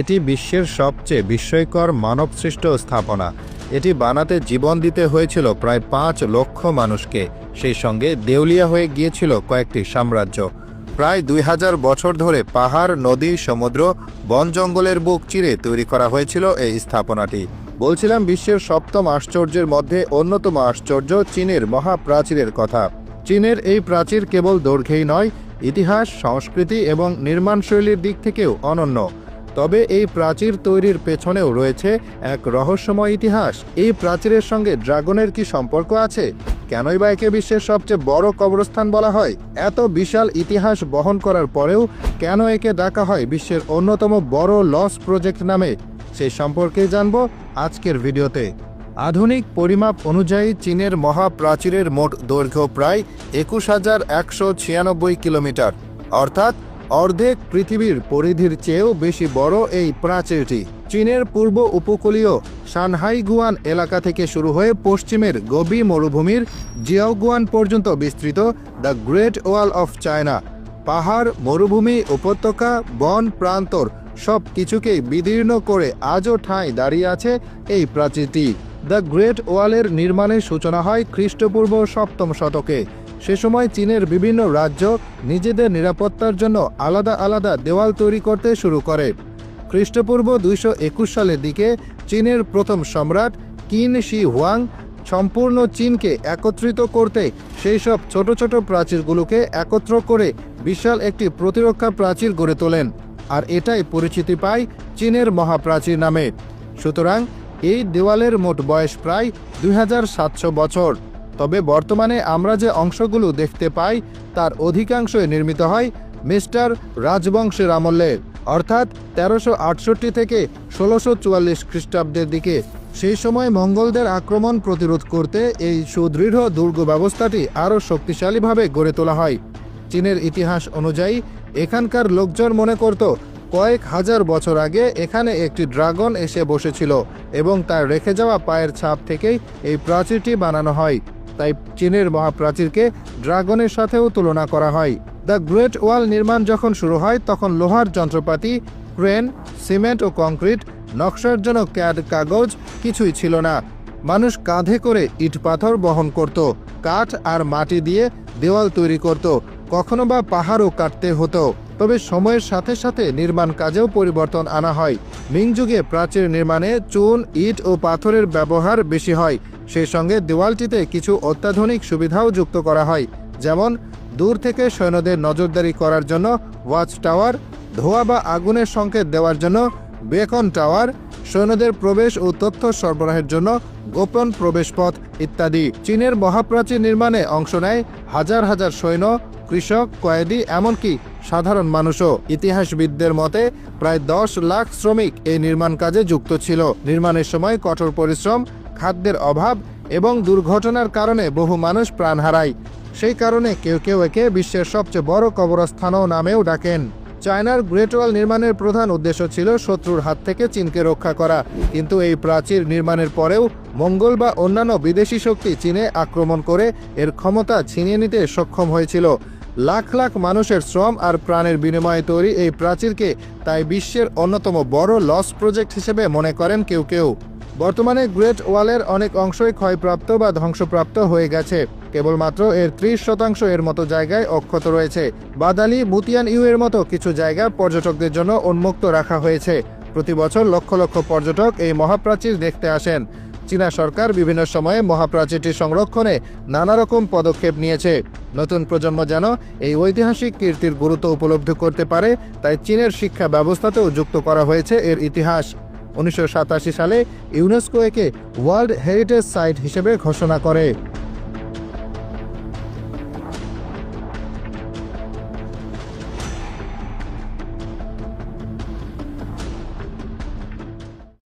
এটি বিশ্বের সবচেয়ে বিস্ময়কর মানবসৃষ্ট স্থাপনা। এটি বানাতে জীবন দিতে হয়েছিল প্রায় ৫ লক্ষ মানুষকে, সেই সঙ্গে দেউলিয়া হয়ে গিয়েছিল কয়েকটি সাম্রাজ্য। প্রায় ২০০০ বছর ধরে পাহাড়, নদী, সমুদ্র, বন জঙ্গলের বুক চিরে তৈরি করা হয়েছিল এই স্থাপনাটি। বলছিলাম বিশ্বের সপ্তম আশ্চর্যের মধ্যে অন্যতম আশ্চর্য চীনের মহাপ্রাচীরের কথা। চীনের এই প্রাচীর কেবল দৈর্ঘ্যেই নয়, ইতিহাস, সংস্কৃতি এবং নির্মাণশৈলীর দিক থেকেও অনন্য। তবে এই প্রাচীর তৈরির পেছনেও রয়েছে এক রহস্যময় ইতিহাস। এই প্রাচীরের সঙ্গে ড্রাগনের কি সম্পর্ক আছে? কেনই বা একে বিশ্বের সবচেয়ে বড় কবরস্থান বলা হয়? এত বিশাল ইতিহাস বহন করার পরেও কেন একে ডাকা হয় বিশ্বের অন্যতম বড় লস্ট প্রজেক্ট নামে? সেই সম্পর্কে জানব আজকের ভিডিওতে। আধুনিক পরিমাপ অনুযায়ী চীনের মহাপ্রাচীরের মোট দৈর্ঘ্য প্রায় ২১,১৯৬ কিলোমিটার, অর্থাৎ অর্ধেক পৃথিবীর পরিধির চেয়েও বেশি বড় এই প্রাচীরটি। চীনের পূর্ব উপকূলীয় সানহাইগুয়ান এলাকা থেকে শুরু হয়ে পশ্চিমের গোবি মরুভূমির জিয়াওগুয়ান পর্যন্ত বিস্তৃত the great wall of China. পাহাড়, মরুভূমি, উপত্যকা, বন, প্রান্তর সব কিছুকেই বিদীর্ণ করে আজও ঠাঁই দাঁড়িয়ে আছে এই প্রাচীরটি। দ্য গ্রেট ওয়ালের নির্মাণের সূচনা হয় খ্রিস্টপূর্ব ৭ম শতকে। সে সময় চীনের বিভিন্ন রাজ্য নিজেদের নিরাপত্তার জন্য আলাদা আলাদা দেওয়াল তৈরি করতে শুরু করে। খ্রিস্টপূর্ব ২২১ সালের দিকে চীনের প্রথম সম্রাট কিন শি হুয়াং সম্পূর্ণ চীনকে একত্রিত করতে সেই সব ছোট ছোট প্রাচীরগুলোকে একত্র করে বিশাল একটি প্রতিরক্ষা প্রাচীর গড়ে তোলেন, আর এটাই পরিচিতি পায় চীনের মহাপ্রাচীর নামে। সুতরাং এই দেওয়ালের মোট বয়স প্রায় ২৭০০ বছর। তবে বর্তমানে আমরা যে অংশগুলো দেখতে পাই তার অধিকাংশই নির্মিত হয় মিস্টার রাজবংশের আমলে, অর্থাৎ ১৩৬৮ থেকে ১৬৪৪ খ্রিস্টাব্দের দিকে। সেই সময় মঙ্গলদের আক্রমণ প্রতিরোধ করতে এই সুদৃঢ় দুর্গ ব্যবস্থাটি আরও শক্তিশালীভাবে গড়ে তোলা হয়। চীনের ইতিহাস অনুযায়ী এখানকার লোকজন মনে করত কয়েক হাজার বছর আগে এখানে একটি ড্রাগন এসে বসেছিল এবং তার রেখে যাওয়া পায়ের ছাপ থেকেই এই প্রাচীরটি বানানো হয়। তাই চীনের মহাপ্রাচীরকে ড্রাগনের সাথেও তুলনা করা হয়। দ্য গ্রেট ওয়াল নির্মাণ যখন শুরু হয় তখন লোহার যন্ত্রপাতি, ক্রেন, সিমেন্ট ও কংক্রিট, নকশার জন্য ক্যাড কাগজ কিছুই ছিল না। মানুষ কাঁধে করে ইট পাথর বহন করত, কাঠ আর মাটি দিয়ে দেওয়াল তৈরি করত, কখনো বা পাহাড়ও কাটতে হতো। তবে সময়ের সাথে সাথে নির্মাণ কাজেও পরিবর্তন আনা হয়। মিং যুগে প্রাচীর নির্মাণে চুন, ইট ও পাথরের ব্যবহার বেশি হয়। সেই সঙ্গে দেওয়ালটিতে কিছু অত্যাধুনিক সুবিধাও যুক্ত করা হয়, যেমন দূর থেকে সৈন্যদের নজরদারি করার জন্য ওয়াচ টাওয়ার, ধোঁয়া বা আগুনের সংকেত দেওয়ার জন্য বেকন টাওয়ার, সৈন্যদের প্রবেশ ও তথ্য সরবরাহের জন্য গোপন প্রবেশপথ ইত্যাদি। চীনের মহাপ্রাচীর নির্মাণে অংশ নেয় হাজার হাজার সৈন্য, কৃষক, কয়েদি, এমনকি সাধারণ মানুষও। ইতিহাসবিদদের মতে প্রায় ১০ লাখ শ্রমিক এই নির্মাণ কাজে যুক্ত ছিল। নির্মাণের সময় কঠোর পরিশ্রম, খাদ্যের অভাব এবং দুর্ঘটনার কারণে বহু মানুষ প্রাণ হারায়। সেই কারণে কেউ কেউ একে বিশ্বের সবচেয়ে বড় কবরস্থানও নামেও ডাকেন। চায়নার গ্রেট ওয়াল নির্মাণের প্রধান উদ্দেশ্য ছিল শত্রুর হাত থেকে চীনকে রক্ষা করা, কিন্তু এই প্রাচীর নির্মাণের পরেও মঙ্গল বা অন্যান্য বিদেশি শক্তি চীনে আক্রমণ করে এর ক্ষমতা ছিনিয়ে নিতে সক্ষম হয়েছিল। লাখ লাখ মানুষের শ্রম আর প্রাণের বিনিময়ে তৈরি এই প্রাচীরকে তাই বিশ্বের অন্যতম বড় লস্ট প্রজেক্ট হিসেবে মনে করেন কেউ কেউ। বর্তমানে গ্রেট ওয়ালের অনেক অংশই ক্ষয়প্রাপ্ত বা ধ্বংসপ্রাপ্ত হয়ে গেছে। কেবলমাত্র এর ৩০% এর মতো জায়গায় অক্ষত রয়েছে। বাদালি, মুতিয়ান ইউ এর মতো কিছু জায়গা পর্যটকদের জন্য উন্মুক্ত রাখা হয়েছে। প্রতি বছর লক্ষ লক্ষ পর্যটক এই মহাপ্রাচীর দেখতে আসেন। চীনা সরকার বিভিন্ন সময়ে মহাপ্রাচীরটি সংরক্ষণে নানা রকম পদক্ষেপ নিয়েছে। নতুন প্রজন্ম যেন এই ঐতিহাসিক কীর্তির গুরুত্ব উপলব্ধি করতে পারে, তাই চীনের শিক্ষা ব্যবস্থাতেও যুক্ত করা হয়েছে এর ইতিহাস। ১৯৮৭ সালে ইউনেস্কো একে ওয়ার্ল্ড হেরিটেজ সাইট হিসেবে ঘোষণা করে।